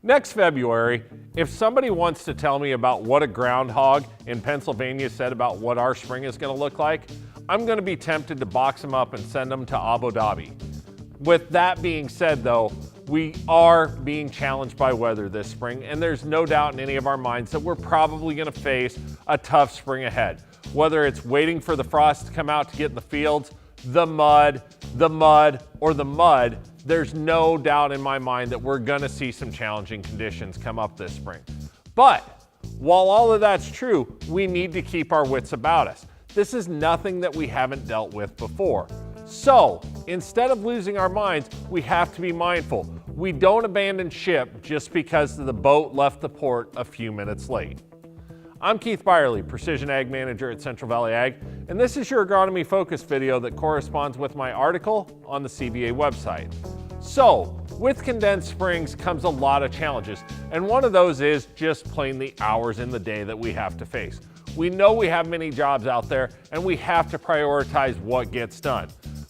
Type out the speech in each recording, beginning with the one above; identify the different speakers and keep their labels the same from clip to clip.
Speaker 1: Next February, if somebody wants to tell me about what a groundhog in Pennsylvania said about what our spring is going to look like, I'm going to be tempted to box them up and send them to Abu Dhabi. With that being said though, we are being challenged by weather this spring, and there's no doubt in any of our minds that we're probably going to face a tough spring ahead. Whether it's waiting for the frost to come out to get in the fields, the mud, or the mud, there's no doubt in my mind that we're going to see some challenging conditions come up this spring. But while all of that's true, we need to keep our wits about us. This is nothing that we haven't dealt with before. So instead of losing our minds, we have to be mindful. We don't abandon ship just because the boat left the port a few minutes late. I'm Keith Byerly, Precision Ag Manager at Central Valley Ag, and this is your agronomy focus video that corresponds with my article on the CVA website. So, with condensed springs comes a lot of challenges, and one of those is just plain the hours in the day that we have to face. We know we have many jobs out there, and we have to prioritize what gets done.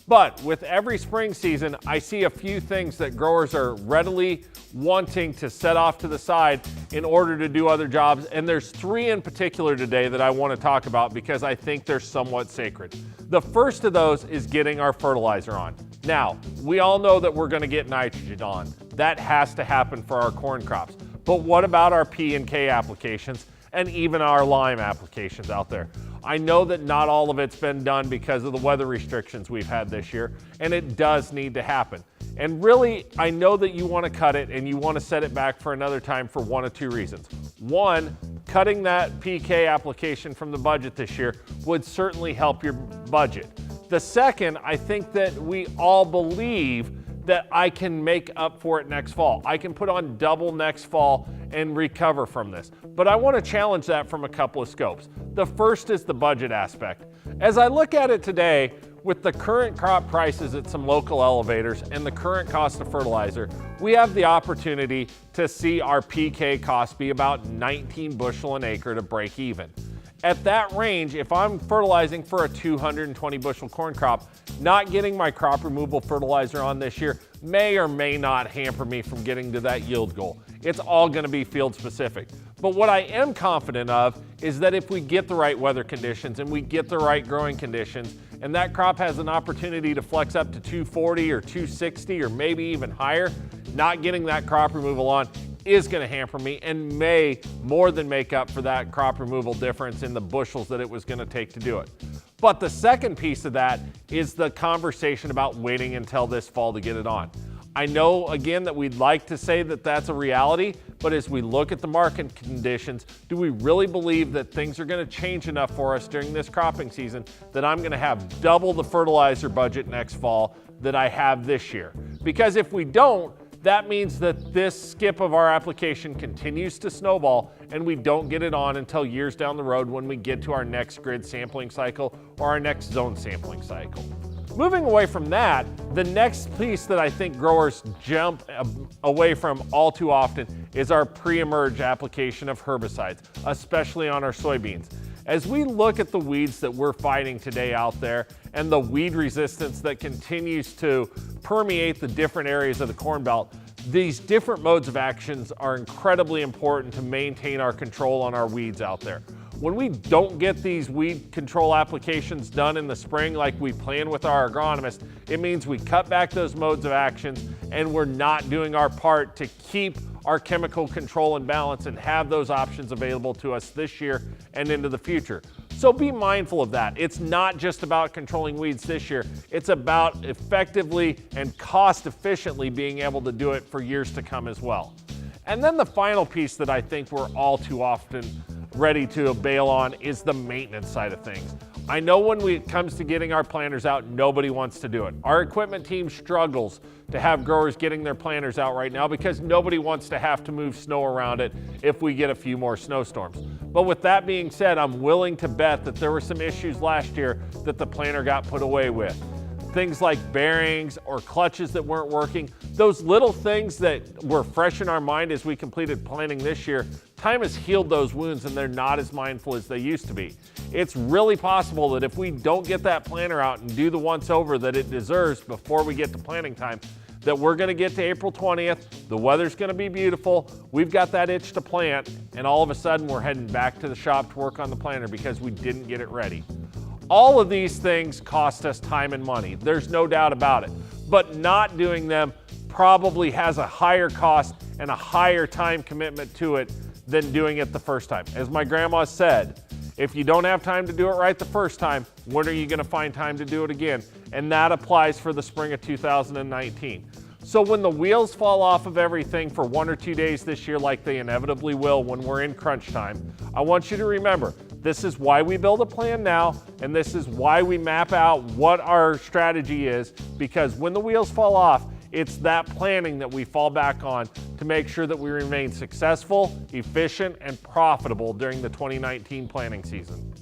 Speaker 1: But with every spring season, I see a few things that growers are readily wanting to set off to the side in order to do other jobs. And there's three in particular today that I want to talk about because I think they're somewhat sacred. The first of those is getting our fertilizer on. Now, we all know that we're going to get nitrogen on. That has to happen for our corn crops. But what about our P and K applications and even our lime applications out there? I know that not all of it's been done because of the weather restrictions we've had this year, and it does need to happen. And really, I know that you want to cut it and you want to set it back for another time for one of two reasons. One, cutting that PK application from the budget this year would certainly help your budget. The second, I think that we all believe that I can make up for it next fall. I can put on double next fall and recover from this. But I want to challenge that from a couple of scopes. The first is the budget aspect. As I look at it today, with the current crop prices at some local elevators and the current cost of fertilizer, we have the opportunity to see our PK cost be about 19 bushel an acre to break even. At that range, if I'm fertilizing for a 220 bushel corn crop, not getting my crop removal fertilizer on this year may or may not hamper me from getting to that yield goal. It's all going to be field specific. But what I am confident of is that if we get the right weather conditions and we get the right growing conditions, and that crop has an opportunity to flex up to 240 or 260 or maybe even higher, not getting that crop removal on is going to hamper me and may more than make up for that crop removal difference in the bushels that it was going to take to do it. But the second piece of that is the conversation about waiting until this fall to get it on. I know, again, that we'd like to say that that's a reality, but as we look at the market conditions, do we really believe that things are going to change enough for us during this cropping season that I'm going to have double the fertilizer budget next fall that I have this year? Because if we don't, that means that this skip of our application continues to snowball and we don't get it on until years down the road when we get to our next grid sampling cycle or our next zone sampling cycle. Moving away from that, the next piece that I think growers jump away from all too often is our pre-emerge application of herbicides, especially on our soybeans. As we look at the weeds that we're fighting today out there and the weed resistance that continues to permeate the different areas of the Corn Belt, these different modes of actions are incredibly important to maintain our control on our weeds out there. When we don't get these weed control applications done in the spring like we plan with our agronomist, it means we cut back those modes of actions and we're not doing our part to keep our chemical control and balance and have those options available to us this year and into the future. So be mindful of that. It's not just about controlling weeds this year. It's about effectively and cost efficiently being able to do it for years to come as well. And then the final piece that I think we're all too often ready to bail on is the maintenance side of things. I know when it comes to getting our planters out, nobody wants to do it. Our equipment team struggles to have growers getting their planters out right now because nobody wants to have to move snow around it if we get a few more snowstorms. But with that being said, I'm willing to bet that there were some issues last year that the planter got put away with. Things like bearings or clutches that weren't working, those little things that were fresh in our mind as we completed planting this year, time has healed those wounds and they're not as mindful as they used to be. It's really possible that if we don't get that planter out and do the once over that it deserves before we get to planting time, that we're going to get to April 20th, the weather's going to be beautiful, we've got that itch to plant, and all of a sudden we're heading back to the shop to work on the planter because we didn't get it ready. All of these things cost us time and money. There's no doubt about it. But not doing them probably has a higher cost and a higher time commitment to it than doing it the first time. As my grandma said, if you don't have time to do it right the first time, when are you going to find time to do it again? And that applies for the spring of 2019. So when the wheels fall off of everything for 1 or 2 days this year, like they inevitably will when we're in crunch time, I want you to remember, this is why we build a plan now, and this is why we map out what our strategy is, because when the wheels fall off, it's that planning that we fall back on to make sure that we remain successful, efficient, and profitable during the 2019 planning season.